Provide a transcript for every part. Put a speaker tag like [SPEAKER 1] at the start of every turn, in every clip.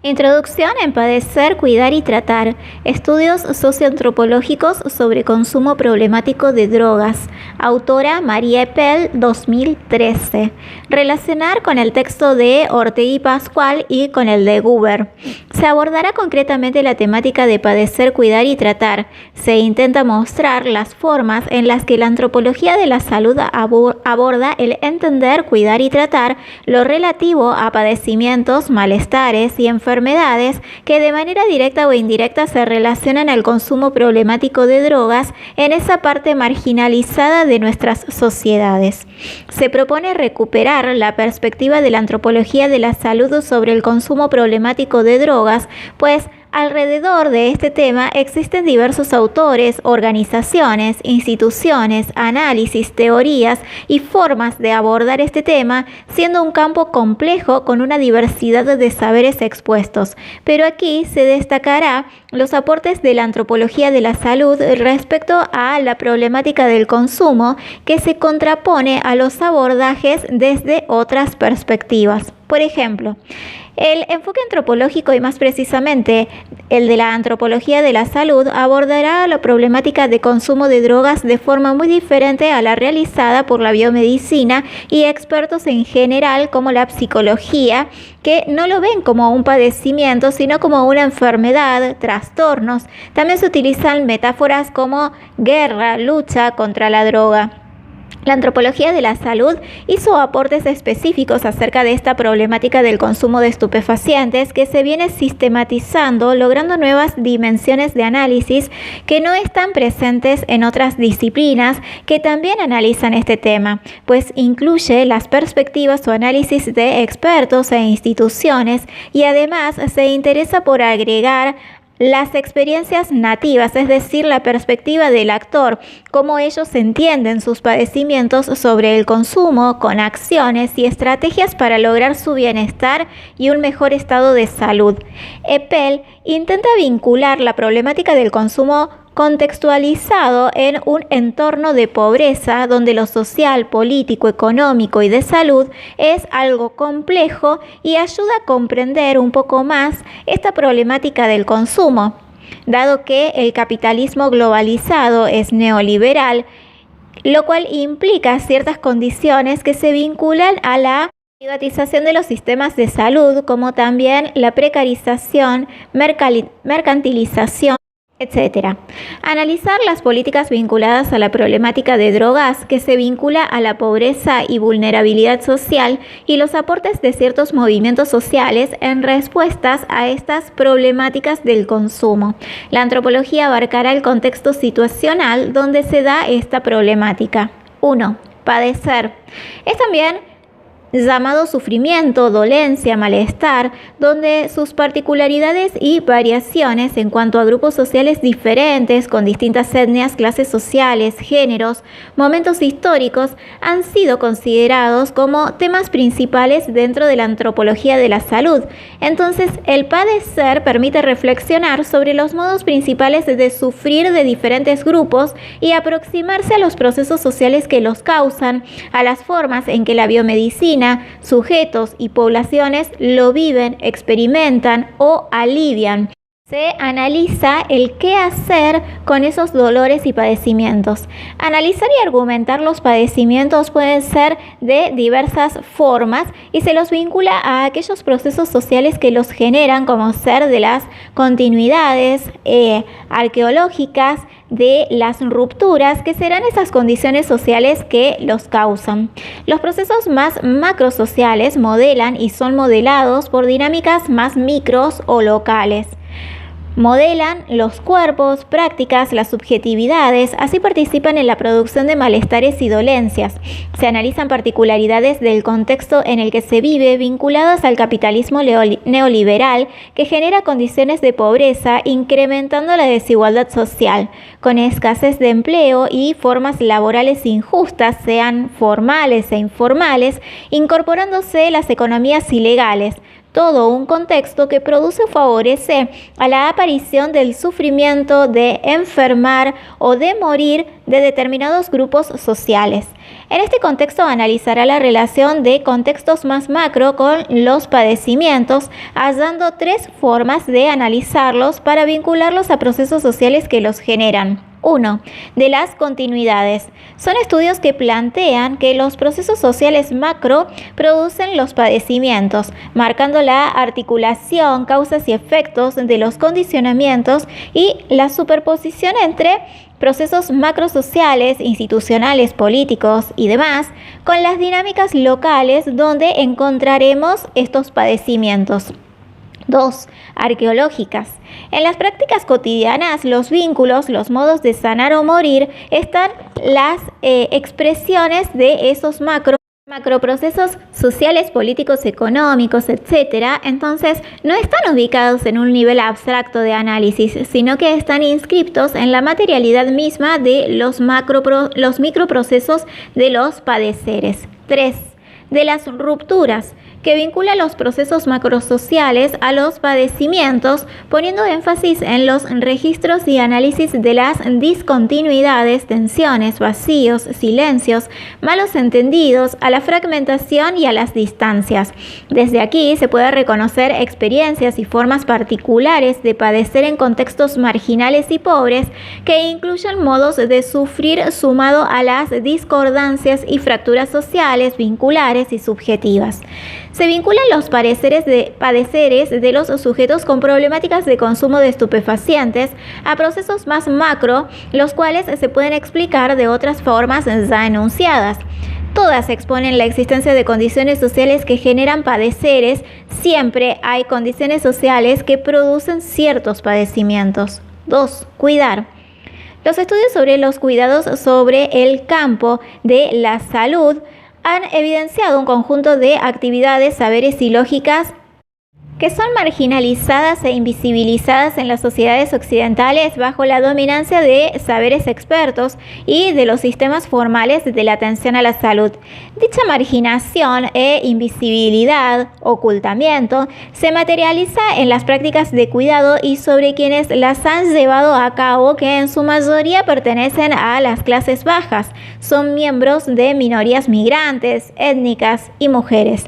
[SPEAKER 1] Introducción en Padecer, Cuidar y Tratar. Estudios socioantropológicos sobre consumo problemático de drogas. Autora María Eppel, 2013. Relacionar con el texto de Ortega y Pascual y con el de Guber. Se abordará concretamente la temática de padecer, cuidar y tratar. Se intenta mostrar las formas en las que la antropología de la salud aborda el entender, cuidar y tratar lo relativo a padecimientos, malestares y enfermedades que de manera directa o indirecta se relacionan al consumo problemático de drogas en esa parte marginalizada de nuestras sociedades. Se propone recuperar la perspectiva de la antropología de la salud sobre el consumo problemático de drogas, pues alrededor de este tema existen diversos autores, organizaciones, instituciones, análisis, teorías y formas de abordar este tema, siendo un campo complejo con una diversidad de saberes expuestos. Pero aquí se destacará los aportes de la antropología de la salud respecto a la problemática del consumo, que se contrapone a los abordajes desde otras perspectivas. Por ejemplo, el enfoque antropológico y más precisamente el de la antropología de la salud abordará la problemática de consumo de drogas de forma muy diferente a la realizada por la biomedicina y expertos en general como la psicología, que no lo ven como un padecimiento sino como una enfermedad, trastornos. También se utilizan metáforas como guerra, lucha contra la droga. La antropología de la salud hizo aportes específicos acerca de esta problemática del consumo de estupefacientes que se viene sistematizando, logrando nuevas dimensiones de análisis que no están presentes en otras disciplinas que también analizan este tema, pues incluye las perspectivas o análisis de expertos e instituciones y además se interesa por agregar las experiencias nativas, es decir, la perspectiva del actor, cómo ellos entienden sus padecimientos sobre el consumo, con acciones y estrategias para lograr su bienestar y un mejor estado de salud. Eppel intenta vincular la problemática del consumo contextualizado en un entorno de pobreza donde lo social, político, económico y de salud es algo complejo y ayuda a comprender un poco más esta problemática del consumo. Dado que el capitalismo globalizado es neoliberal, lo cual implica ciertas condiciones que se vinculan a la privatización de los sistemas de salud, como también la precarización, mercantilización, etc. Analizar las políticas vinculadas a la problemática de drogas que se vincula a la pobreza y vulnerabilidad social y los aportes de ciertos movimientos sociales en respuestas a estas problemáticas del consumo. La antropología abarcará el contexto situacional donde se da esta problemática. 1. Padecer. Es también llamado sufrimiento, dolencia, malestar, donde sus particularidades y variaciones en cuanto a grupos sociales diferentes, con distintas etnias, clases sociales, géneros, momentos históricos, han sido considerados como temas principales dentro de la antropología de la salud. Entonces, el padecer permite reflexionar sobre los modos principales de sufrir de diferentes grupos y aproximarse a los procesos sociales que los causan, a las formas en que la biomedicina, sujetos y poblaciones lo viven, experimentan o alivian. Se analiza el qué hacer con esos dolores y padecimientos. Analizar y argumentar los padecimientos pueden ser de diversas formas y se los vincula a aquellos procesos sociales que los generan, como ser de las continuidades arqueológicas, de las rupturas, que serán esas condiciones sociales que los causan. Los procesos más macrosociales modelan y son modelados por dinámicas más micros o locales. Modelan los cuerpos, prácticas, las subjetividades, así participan en la producción de malestares y dolencias. Se analizan particularidades del contexto en el que se vive vinculadas al capitalismo neoliberal que genera condiciones de pobreza, incrementando la desigualdad social, con escasez de empleo y formas laborales injustas, sean formales e informales, incorporándose las economías ilegales, todo un contexto que produce o favorece a la aparición del sufrimiento, de enfermar o de morir de determinados grupos sociales. En este contexto analizará la relación de contextos más macro con los padecimientos, hallando 3 formas de analizarlos para vincularlos a procesos sociales que los generan. 1. De las continuidades. Son estudios que plantean que los procesos sociales macro producen los padecimientos, marcando la articulación, causas y efectos de los condicionamientos y la superposición entre procesos macrosociales, institucionales, políticos y demás, con las dinámicas locales donde encontraremos estos padecimientos. 2. Arqueológicas. En las prácticas cotidianas, los vínculos, los modos de sanar o morir, están las expresiones de esos macroprocesos sociales, políticos, económicos, etc. Entonces, no están ubicados en un nivel abstracto de análisis, sino que están inscriptos en la materialidad misma de los microprocesos de los padeceres. 3. De las rupturas, que vincula los procesos macrosociales a los padecimientos, poniendo énfasis en los registros y análisis de las discontinuidades, tensiones, vacíos, silencios, malos entendidos, a la fragmentación y a las distancias. Desde aquí se puede reconocer experiencias y formas particulares de padecer en contextos marginales y pobres que incluyen modos de sufrir sumado a las discordancias y fracturas sociales, vinculares y subjetivas. Se vinculan los padeceres de los sujetos con problemáticas de consumo de estupefacientes a procesos más macro, los cuales se pueden explicar de otras formas ya enunciadas. Todas exponen la existencia de condiciones sociales que generan padeceres. Siempre hay condiciones sociales que producen ciertos padecimientos. 2. Cuidar. Los estudios sobre los cuidados sobre el campo de la salud han evidenciado un conjunto de actividades, saberes y lógicas que son marginalizadas e invisibilizadas en las sociedades occidentales bajo la dominancia de saberes expertos y de los sistemas formales de la atención a la salud. Dicha marginación e invisibilidad, ocultamiento, se materializa en las prácticas de cuidado y sobre quienes las han llevado a cabo, que en su mayoría pertenecen a las clases bajas, son miembros de minorías migrantes, étnicas y mujeres.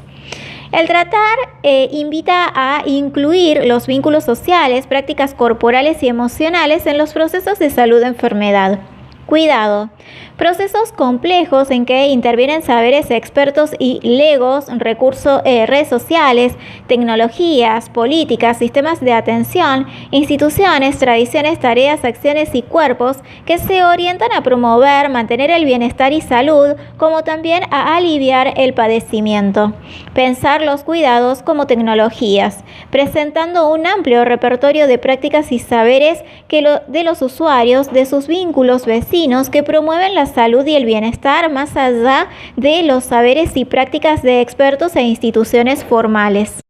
[SPEAKER 1] El tratar invita a incluir los vínculos sociales, prácticas corporales y emocionales en los procesos de salud-enfermedad. Cuidado. Procesos complejos en que intervienen saberes expertos y legos, redes sociales, tecnologías, políticas, sistemas de atención, instituciones, tradiciones, tareas, acciones y cuerpos que se orientan a promover, mantener el bienestar y salud, como también a aliviar el padecimiento. Pensar los cuidados como tecnologías, presentando un amplio repertorio de prácticas y saberes de los usuarios, de sus vínculos vecinos, que promueven la salud y el bienestar más allá de los saberes y prácticas de expertos e instituciones formales.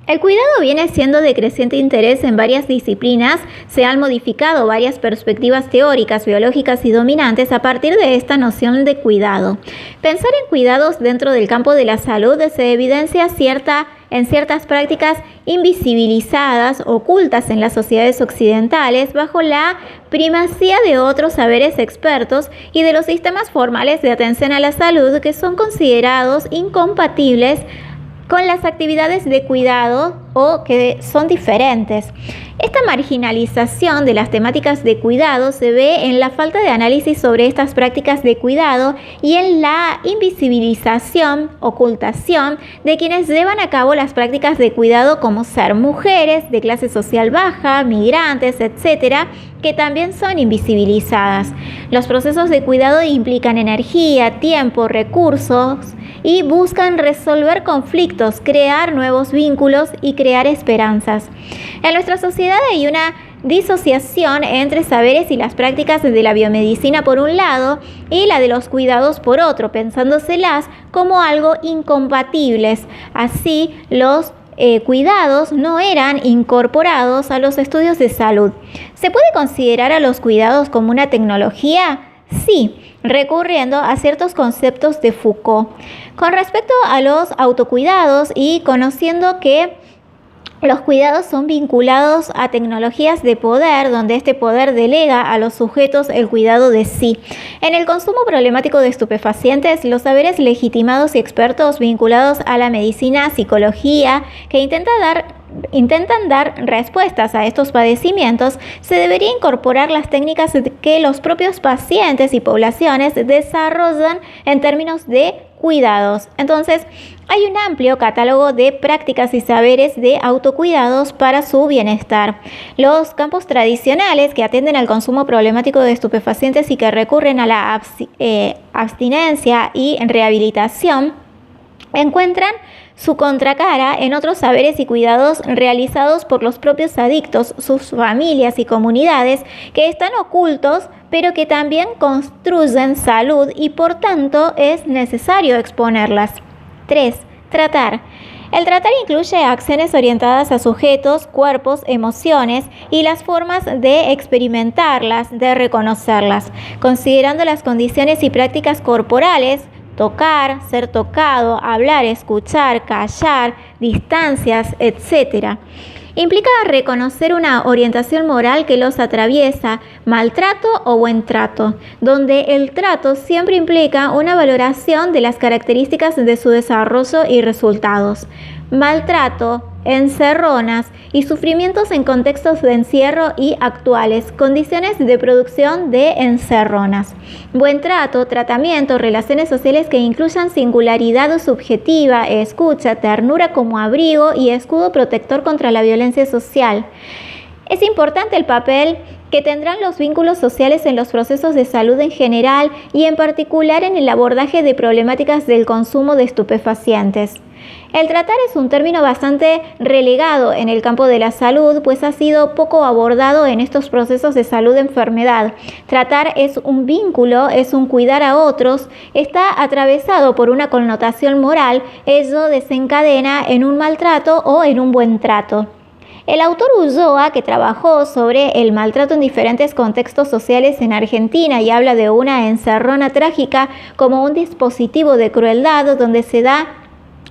[SPEAKER 1] El cuidado viene siendo de creciente interés en varias disciplinas. Se han modificado varias perspectivas teóricas, biológicas y dominantes a partir de esta noción de cuidado. Pensar en cuidados dentro del campo de la salud se evidencia en ciertas prácticas invisibilizadas, ocultas en las sociedades occidentales, bajo la primacía de otros saberes expertos y de los sistemas formales de atención a la salud, que son considerados incompatibles con las actividades de cuidado o que son diferentes. Esta marginalización de las temáticas de cuidado se ve en la falta de análisis sobre estas prácticas de cuidado y en la invisibilización, ocultación de quienes llevan a cabo las prácticas de cuidado, como ser mujeres de clase social baja, migrantes, etc., que también son invisibilizadas. Los procesos de cuidado implican energía, tiempo, recursos y buscan resolver conflictos, crear nuevos vínculos y crear esperanzas. En nuestra sociedad hay una disociación entre saberes y las prácticas de la biomedicina por un lado y la de los cuidados por otro, pensándoselas como algo incompatibles. Así, los cuidados no eran incorporados a los estudios de salud. ¿Se puede considerar a los cuidados como una tecnología? Sí, recurriendo a ciertos conceptos de Foucault. Con respecto a los autocuidados y conociendo que Los cuidados son vinculados a tecnologías de poder, donde este poder delega a los sujetos el cuidado de sí. En el consumo problemático de estupefacientes, los saberes legitimados y expertos vinculados a la medicina, psicología, que intentan dar respuestas a estos padecimientos, se debería incorporar las técnicas que los propios pacientes y poblaciones desarrollan en términos de cuidados. Entonces, hay un amplio catálogo de prácticas y saberes de autocuidados para su bienestar. Los campos tradicionales que atienden al consumo problemático de estupefacientes y que recurren a la abstinencia y rehabilitación encuentran su contracara en otros saberes y cuidados realizados por los propios adictos, sus familias y comunidades, que están ocultos, pero que también construyen salud y por tanto es necesario exponerlas. 3. Tratar. El tratar incluye acciones orientadas a sujetos, cuerpos, emociones y las formas de experimentarlas, de reconocerlas, considerando las condiciones y prácticas corporales, tocar, ser tocado, hablar, escuchar, callar, distancias, etc. Implica reconocer una orientación moral que los atraviesa, maltrato o buen trato, donde el trato siempre implica una valoración de las características de su desarrollo y resultados. Maltrato, encerronas y sufrimientos en contextos de encierro y actuales, condiciones de producción de encerronas. Buen trato, tratamiento, relaciones sociales que incluyan singularidad subjetiva, escucha, ternura como abrigo y escudo protector contra la violencia social. Es importante el papel que tendrán los vínculos sociales en los procesos de salud en general y en particular en el abordaje de problemáticas del consumo de estupefacientes. El tratar es un término bastante relegado en el campo de la salud, pues ha sido poco abordado en estos procesos de salud-enfermedad. Tratar es un vínculo, es un cuidar a otros, está atravesado por una connotación moral, ello desencadena en un maltrato o en un buen trato. El autor Ulloa, que trabajó sobre el maltrato en diferentes contextos sociales en Argentina y habla de una encerrona trágica como un dispositivo de crueldad donde se da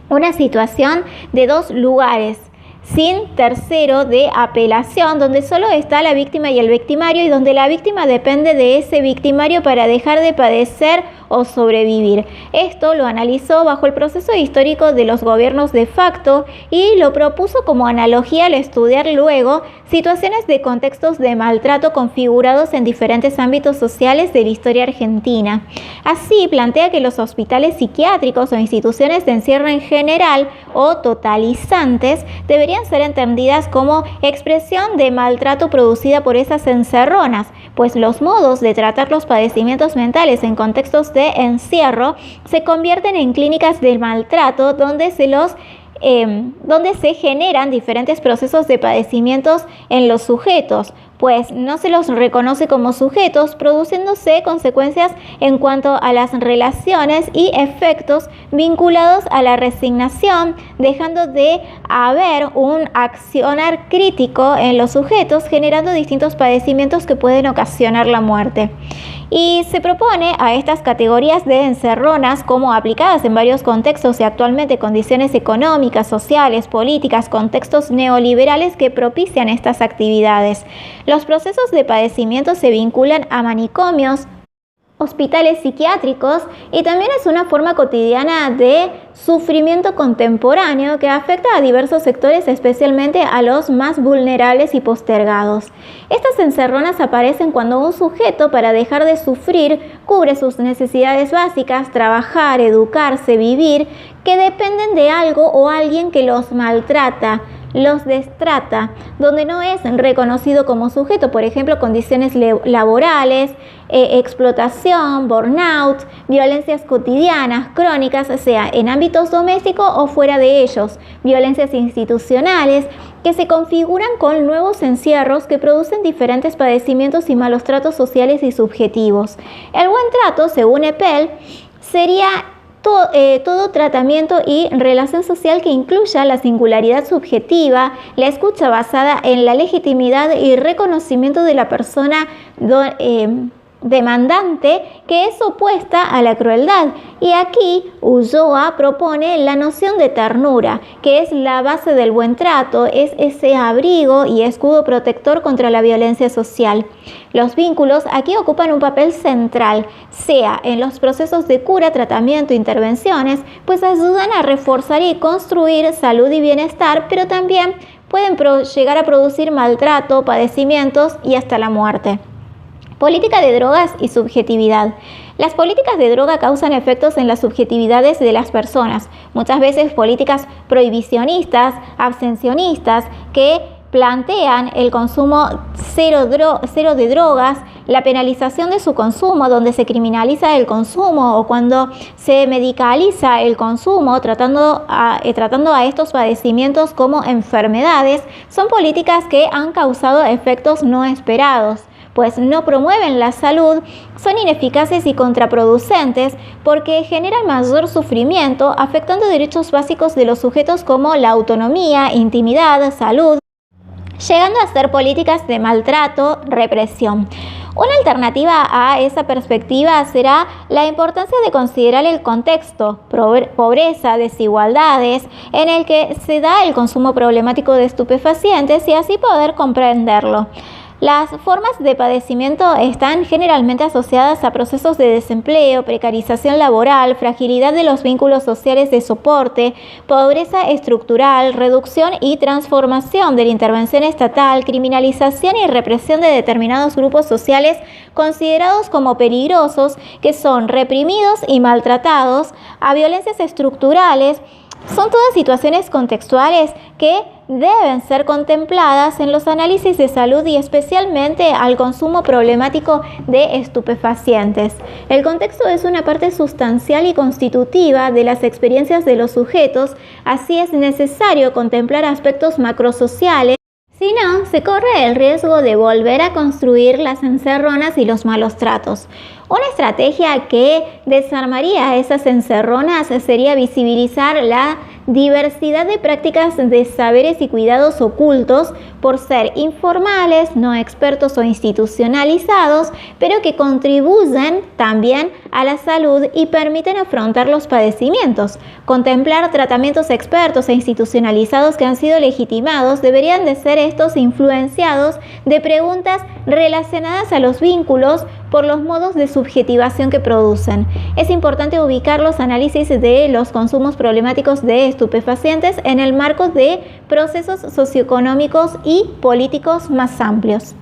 [SPEAKER 1] una situación de dos lugares, sin tercero de apelación, donde solo está la víctima y el victimario y donde la víctima depende de ese victimario para dejar de padecer o sobrevivir. Esto lo analizó bajo el proceso histórico de los gobiernos de facto y lo propuso como analogía al estudiar luego situaciones de contextos de maltrato configurados en diferentes ámbitos sociales de la historia argentina. Así, plantea que los hospitales psiquiátricos o instituciones de encierro en general o totalizantes deberían ser entendidas como expresión de maltrato producida por esas encerronas, pues los modos de tratar los padecimientos mentales en contextos de encierro se convierten en clínicas del maltrato donde se generan diferentes procesos de padecimientos en los sujetos, pues no se los reconoce como sujetos, produciéndose consecuencias en cuanto a las relaciones y efectos vinculados a la resignación, dejando de haber un accionar crítico en los sujetos, generando distintos padecimientos que pueden ocasionar la muerte. Y se propone a estas categorías de encerronas como aplicadas en varios contextos y actualmente condiciones económicas, sociales, políticas, contextos neoliberales que propician estas actividades. Los procesos de padecimiento se vinculan a manicomios, hospitales psiquiátricos y también es una forma cotidiana de sufrimiento contemporáneo que afecta a diversos sectores, especialmente a los más vulnerables y postergados. Estas encerronas aparecen cuando un sujeto, para dejar de sufrir, cubre sus necesidades básicas, trabajar, educarse, vivir, que dependen de algo o alguien que los maltrata, los destrata, donde no es reconocido como sujeto, por ejemplo, condiciones laborales, explotación, burnout, violencias cotidianas, crónicas, sea en ámbitos domésticos o fuera de ellos, violencias institucionales que se configuran con nuevos encierros que producen diferentes padecimientos y malos tratos sociales y subjetivos. El buen trato, según Eppel, sería todo tratamiento y relación social que incluya la singularidad subjetiva, la escucha basada en la legitimidad y reconocimiento de la persona demandante que es opuesta a la crueldad. Y aquí Ulloa propone la noción de ternura, que es la base del buen trato, es ese abrigo y escudo protector contra la violencia social. Los vínculos aquí ocupan un papel central, sea en los procesos de cura, tratamiento, intervenciones, pues ayudan a reforzar y construir salud y bienestar, pero también pueden llegar a producir maltrato, padecimientos y hasta la muerte. Política de drogas y subjetividad. Las políticas de droga causan efectos en las subjetividades de las personas, muchas veces políticas prohibicionistas, abstencionistas, que plantean el consumo cero de drogas, la penalización de su consumo, donde se criminaliza el consumo, o cuando se medicaliza el consumo, tratando a estos padecimientos como enfermedades, son políticas que han causado efectos no esperados, pues no promueven la salud, son ineficaces y contraproducentes porque generan mayor sufrimiento, afectando derechos básicos de los sujetos como la autonomía, intimidad, salud, llegando a ser políticas de maltrato, represión. Una alternativa a esa perspectiva será la importancia de considerar el contexto, pobreza, desigualdades, en el que se da el consumo problemático de estupefacientes y así poder comprenderlo. Las formas de padecimiento están generalmente asociadas a procesos de desempleo, precarización laboral, fragilidad de los vínculos sociales de soporte, pobreza estructural, reducción y transformación de la intervención estatal, criminalización y represión de determinados grupos sociales considerados como peligrosos, que son reprimidos y maltratados, a violencias estructurales. Son todas situaciones contextuales que deben ser contempladas en los análisis de salud y especialmente al consumo problemático de estupefacientes. El contexto es una parte sustancial y constitutiva de las experiencias de los sujetos, así es necesario contemplar aspectos macrosociales. Si no, se corre el riesgo de volver a construir las encerronas y los malos tratos. Una estrategia que desarmaría esas encerronas sería visibilizar la diversidad de prácticas de saberes y cuidados ocultos por ser informales, no expertos o institucionalizados, pero que contribuyen también a la salud y permiten afrontar los padecimientos. Contemplar tratamientos expertos e institucionalizados que han sido legitimados deberían de ser estos influenciados de preguntas relacionadas a los vínculos por los modos de subjetivación que producen. Es importante ubicar los análisis de los consumos problemáticos de estupefacientes en el marco de procesos socioeconómicos y políticos más amplios.